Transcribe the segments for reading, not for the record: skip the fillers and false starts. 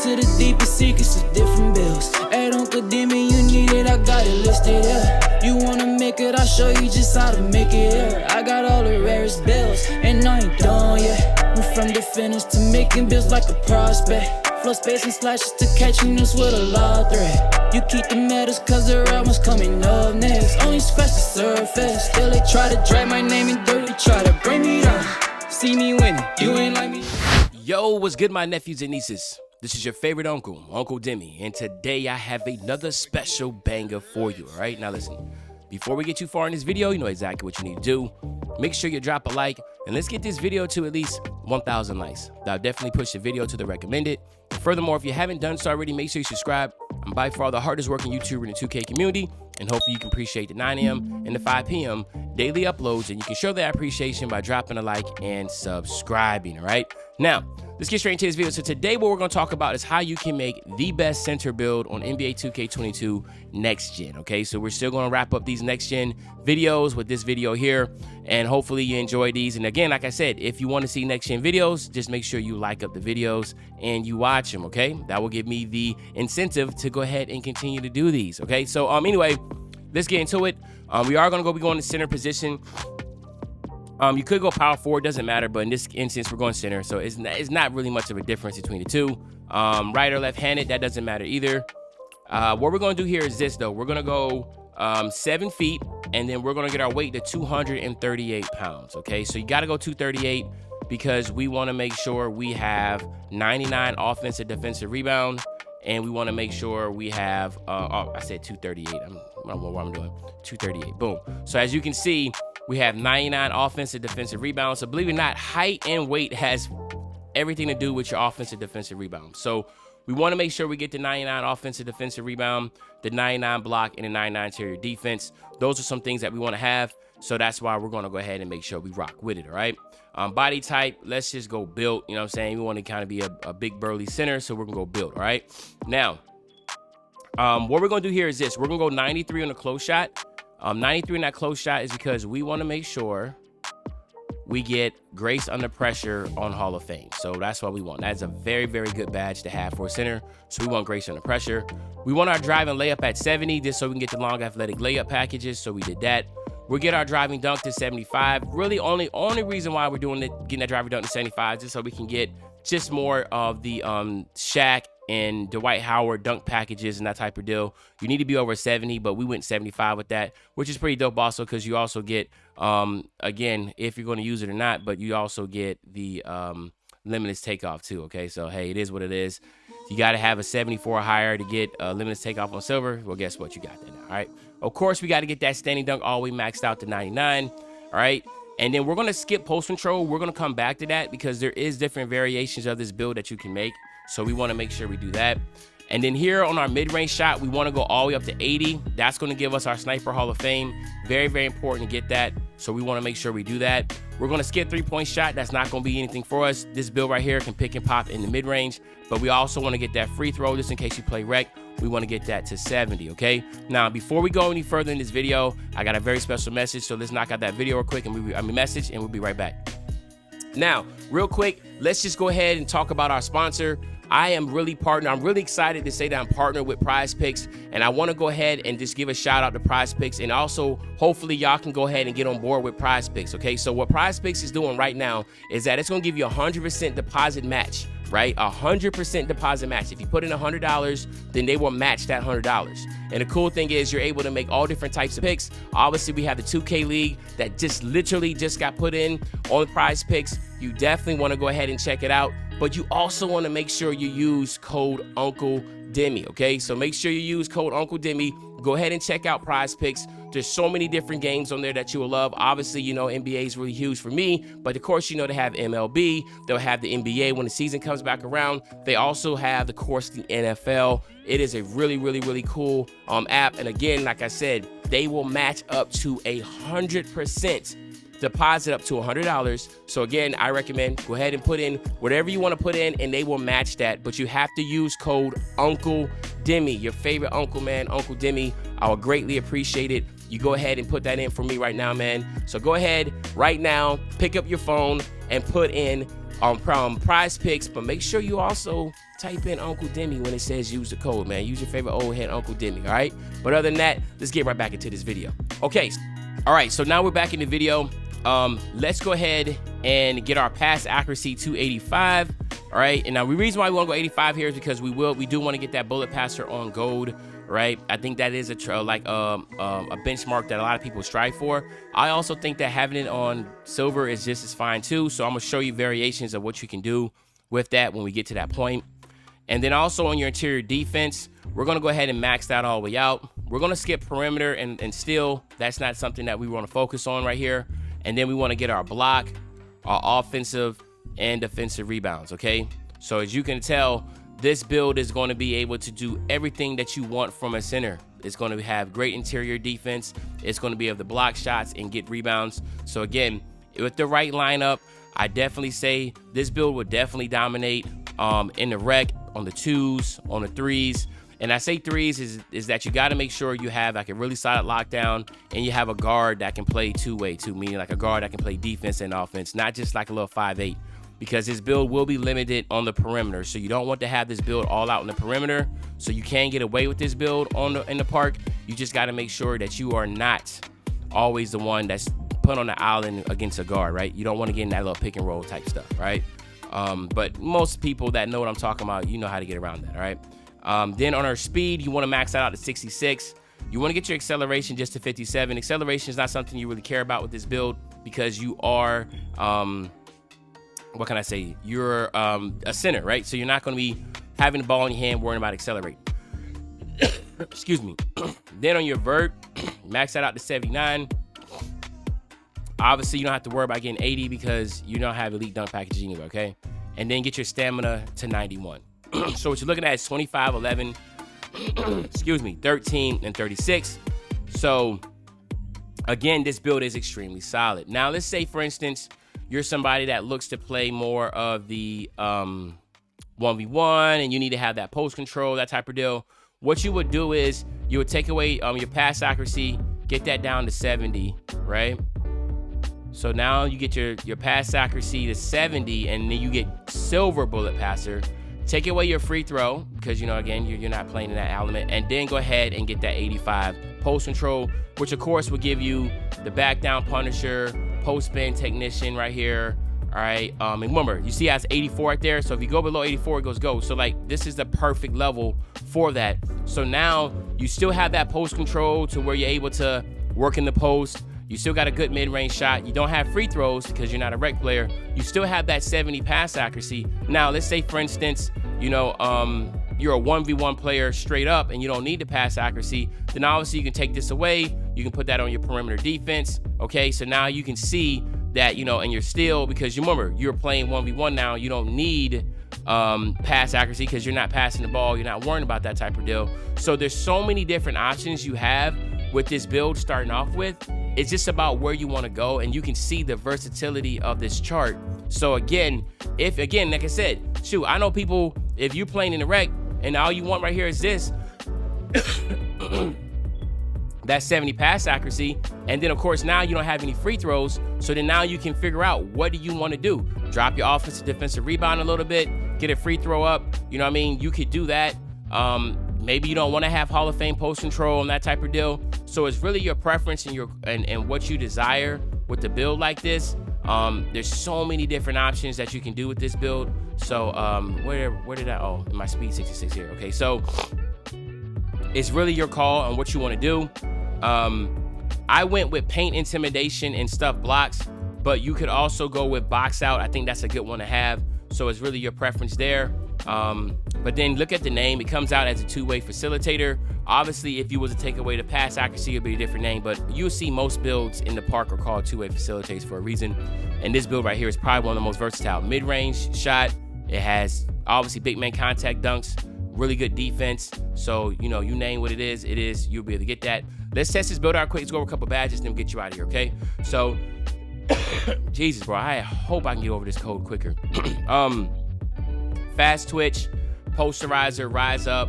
to the deepest secrets of different bills. At Uncle Demi, you need it, I got it listed, yeah. You wanna make it, I'll show you just how to make it, yeah. I got all the rarest bills, and I ain't done yet. Went from the finish to making bills like a prospect. Flow space and slashes to catching us with a law threat. You keep the medals cause the right one's coming up next. Only scratch the surface. Still they try to drag my name in dirt, they try to bring me down. See me winning, you ain't like me. Yo, what's good, my nephews and nieces? This is your favorite uncle, Uncle Demi, and today I have another special banger for you, all right? Now listen, before we get too far in this video, you know exactly what you need to do. Make sure you drop a like, and let's get this video to at least 1,000 likes. That'll definitely push the video to the recommended. Furthermore, if you haven't done so already, make sure you subscribe. I'm by far the hardest working YouTuber in the 2K community, and hopefully you can appreciate the 9 a.m. and the 5 p.m. daily uploads, and you can show that appreciation by dropping a like and subscribing, all right? Now, let's get straight into this video. So today what we're going to talk about is how you can make the best center build on NBA 2K22 next gen, okay? So we're still going to wrap up these next gen videos with this video here, and hopefully you enjoy these. And again, like I said, if you want to see next gen videos, just make sure you like up the videos and you watch them, okay? That will give me the incentive to go ahead and continue to do these, okay? So anyway, let's get into it. We are going to be going to center position. You could go power forward, doesn't matter, but in this instance, we're going center, so it's not really much of a difference between the two. Right or left-handed, that doesn't matter either. What we're going to do here is this, though. We're going to go 7 feet, and then we're going to get our weight to 238 pounds, okay? So you got to go 238 because we want to make sure we have 99 offensive defensive rebound, and we want to make sure we have, I said 238. I don't know what I'm doing. 238, boom. So as you can see, we have 99 offensive defensive rebounds. So believe it or not, height and weight has everything to do with your offensive defensive rebound. So we want to make sure we get the 99 offensive defensive rebound, the 99 block, and the 99 interior defense. Those are some things that we want to have. So that's why we're going to go ahead and make sure we rock with it, all right? Body type, let's just go built. You know what I'm saying? We want to kind of be a big burly center, so we're going to go built, all right? Now, what we're going to do here is this. We're going to go 93 on the close shot. 93 in that close shot is because we want to make sure we get grace under pressure on Hall of Fame. So that's what we want. That's a very, very good badge to have for a center. So we want grace under pressure. We want our driving layup at 70 just so we can get the long athletic layup packages. So we did that. We'll get our driving dunk to 75. Really only reason why we're doing it, getting that driving dunk to 75, just so we can get just more of the Shaq and Dwight Howard dunk packages and that type of deal. You need to be over 70, but we went 75 with that, which is pretty dope also because you also get, again, if you're going to use it or not, but you also get the limitless takeoff too, okay? So, hey, it is what it is. You got to have a 74 or higher to get limitless takeoff on silver. Well, guess what? You got that now, all right? Of course, we got to get that standing dunk all the way maxed out to 99, all right? And then we're going to skip post control. We're going to come back to that because there is different variations of this build that you can make. So we want to make sure we do that. And then here on our mid-range shot, we want to go all the way up to 80. That's going to give us our Sniper Hall of Fame. Very, very important to get that. So we want to make sure we do that. We're going to skip three-point shot. That's not going to be anything for us. This build right here can pick and pop in the mid-range. But we also want to get that free throw just in case you play rec. We want to get that to 70, okay? Now, before we go any further in this video, I got a very special message. So let's knock out that video real quick and message, and we'll be right back. Now, real quick, let's just go ahead and talk about our sponsor. I'm really excited to say that I'm partnered with Prize Picks, and I want to go ahead and just give a shout out to Prize Picks, and also hopefully y'all can go ahead and get on board with Prize Picks, okay? So what Prize Picks is doing right now is that it's going to give you a 100% deposit match, right? 100% deposit match. If you put in $100, then they will match that $100. And the cool thing is you're able to make all different types of picks. Obviously, we have the 2K League that just literally got put in on Prize Picks. You definitely want to go ahead and check it out. But you also want to make sure you use code Uncle Demi, okay? So make sure you use code Uncle Demi. Go ahead and check out Prize Picks. There's so many different games on there that you will love. Obviously, you know, NBA is really huge for me, but of course, you know, they have MLB. They'll have the NBA when the season comes back around. They also have, of course, the NFL. It is a really, really, really cool app. And again, like I said, they will match up to 100%. Deposit up to $100. So again, I recommend go ahead and put in whatever you want to put in and they will match that. But you have to use code Uncle Demi, your favorite uncle, man, Uncle Demi. I would greatly appreciate it. You go ahead and put that in for me right now, man. So go ahead right now, pick up your phone and put in Prize Picks, but make sure you also type in Uncle Demi when it says use the code, man. Use your favorite old head Uncle Demi, all right? But other than that, let's get right back into this video. Okay, all right, so now we're back in the video. Let's go ahead and get our pass accuracy to 85, all right? And now the reason why we want to go 85 here is because we do want to get that bullet passer on gold, right? I think that is a benchmark that a lot of people strive for. I also think that having it on silver is just as fine too. So I'm gonna show you variations of what you can do with that when we get to that point. And then also on your interior defense, we're gonna go ahead and max that all the way out. We're gonna skip perimeter and still, that's not something that we wanna focus on right here. And then we wanna get our block, our offensive and defensive rebounds, okay? So as you can tell, this build is going to be able to do everything that you want from a center. It's going to have great interior defense. It's going to be able to block shots and get rebounds. So again, with the right lineup, I definitely say this build would definitely dominate in the rec, on the 2s, on the 3s. And I say 3s is that you got to make sure you have like a really solid lockdown and you have a guard that can play two-way too, meaning like a guard that can play defense and offense, not just like a little 5'8". Because this build will be limited on the perimeter. So you don't want to have this build all out in the perimeter. So you can get away with this build in the park. You just got to make sure that you are not always the one that's put on the island against a guard, right? You don't want to get in that little pick and roll type stuff, right? But most people that know what I'm talking about, you know how to get around that, all right? Then on our speed, you want to max that out to 66. You want to get your acceleration just to 57. Acceleration is not something you really care about with this build because you are... what can I say? You're a center, right? So you're not going to be having the ball in your hand, worrying about accelerating. Excuse me. Then on your vert, max that out to 79. Obviously, you don't have to worry about getting 80 because you don't have elite dunk package anyway, okay? And then get your stamina to 91. So what you're looking at is 25, 11, excuse me, 13, and 36. So again, this build is extremely solid. Now, let's say, for instance, you're somebody that looks to play more of the 1v1 and you need to have that post control, that type of deal. What you would do is you would take away your pass accuracy, get that down to 70, right? So now you get your pass accuracy to 70 and then you get silver bullet passer. Take away your free throw because, you know, again, you're not playing in that element. And then go ahead and get that 85 post control, which of course will give you the back down punisher, post spin technician right here. All right. And remember, you see it has 84 right there. So if you go below 84, it goes go. So like this is the perfect level for that. So now you still have that post control to where you're able to work in the post. You still got a good mid-range shot. You don't have free throws because you're not a rec player. You still have that 70 pass accuracy. Now, let's say, for instance, you know, you're a 1v1 player straight up and you don't need the pass accuracy. Then obviously you can take this away. You can put that on your perimeter defense. Okay, so now you can see that, you know, and you're still, because you remember, you're playing 1v1 now. You don't need pass accuracy because you're not passing the ball. You're not worrying about that type of deal. So there's so many different options you have with this build starting off with. It's just about where you want to go, and you can see the versatility of this chart. So again, like I said, shoot, I know people, if you're playing in the rec and all you want right here is this, that 70 pass accuracy, and then of course now you don't have any free throws, so then now you can figure out what do you want to do. Drop your offensive defensive rebound a little bit, get a free throw up, you know what I mean? You could do that. Maybe you don't want to have Hall of Fame post control and that type of deal. So it's really your preference and what you desire with the build like this. There's so many different options that you can do with this build. So where did I, oh, my speed 66 here. Okay, so it's really your call on what you want to do. I went with paint intimidation and stuff blocks, but you could also go with box out. I think that's a good one to have. So it's really your preference there. But then look at the name. It comes out as a two-way facilitator. Obviously, if you was to take away the pass accuracy, it'd be a different name, but you'll see most builds in the park are called two-way facilitators for a reason. And this build right here is probably one of the most versatile. Mid-range shot. It has obviously big man contact dunks, really good defense. So, you know, you name what it is, you'll be able to get that. Let's test this build out quick. Let's go over a couple badges, then we'll get you out of here, okay? So, Jesus, bro, I hope I can get over this code quicker. Fast twitch, posterizer, rise up,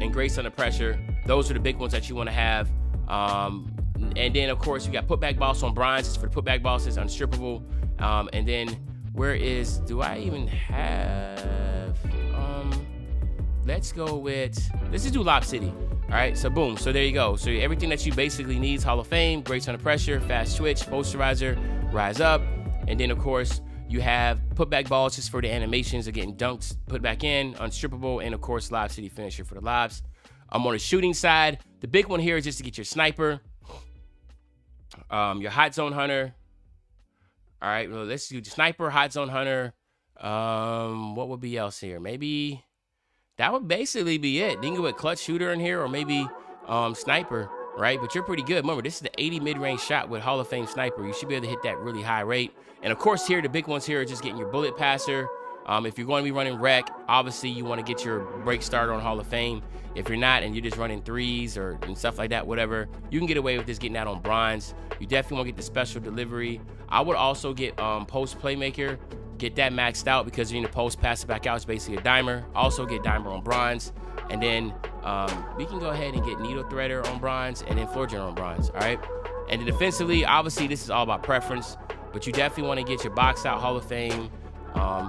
and grace under pressure. Those are the big ones that you want to have. And then, of course, you got putback boss on bronze. It's for the putback bosses, unstrippable. And then Where is, do I even have, let's go with, let's just do Lob City. All right, so boom, so there you go. So everything that you basically need: Hall of Fame, Grace Under Pressure, Fast Twitch, Posterizer, Rise Up, and then of course you have putback balls just for the animations of getting dunked, put back in, unstrippable, and of course Lob City finisher for the lobs. On the shooting side, the big one here is just to get your sniper, your hot zone hunter. All right, well, let's do the sniper, hot zone hunter. What would be else here? Maybe that would basically be it. You can go with clutch shooter in here, or maybe sniper, right? But you're pretty good. Remember, this is the 80 mid-range shot with Hall of Fame sniper. You should be able to hit that really high rate. And of course here, the big ones here are just getting your bullet passer. If you're going to be running rec, obviously you want to get your break starter on Hall of Fame. If you're not and you're just running threes and stuff like that, whatever, you can get away with just getting that on bronze. You definitely want to get the special delivery. I would also get post playmaker, get that maxed out, because you're in the post, pass it back out. It's basically a dimer. Also get dimer on bronze. And then we can go ahead and get needle threader on bronze and then floor general on bronze, all right? And then defensively, obviously this is all about preference, but you definitely want to get your box out Hall of Fame,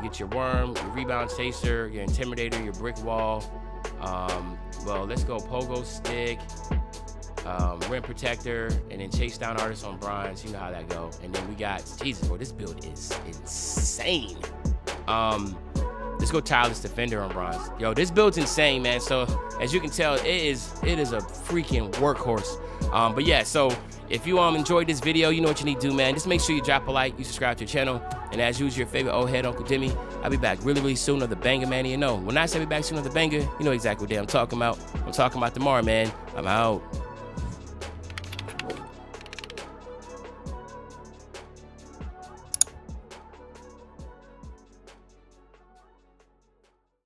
get your worm, your rebound chaser, your intimidator, your brick wall. Well, let's go pogo stick, rim protector, and then chase down artist on bronze. You know how that go. And then we got, Jesus, bro, this build is insane. Let's go tireless defender on bronze. Yo, this build's insane, man. So as you can tell, it is a freaking workhorse. But yeah, so if you enjoyed this video, you know what you need to do, man. Just make sure you drop a like, you subscribe to the channel, and as usual, your favorite old head, Uncle Demi. I'll be back really, really soon on the banger, man. You know, when I say be back soon on the banger, you know exactly what day I'm talking about. I'm talking about tomorrow, man. I'm out.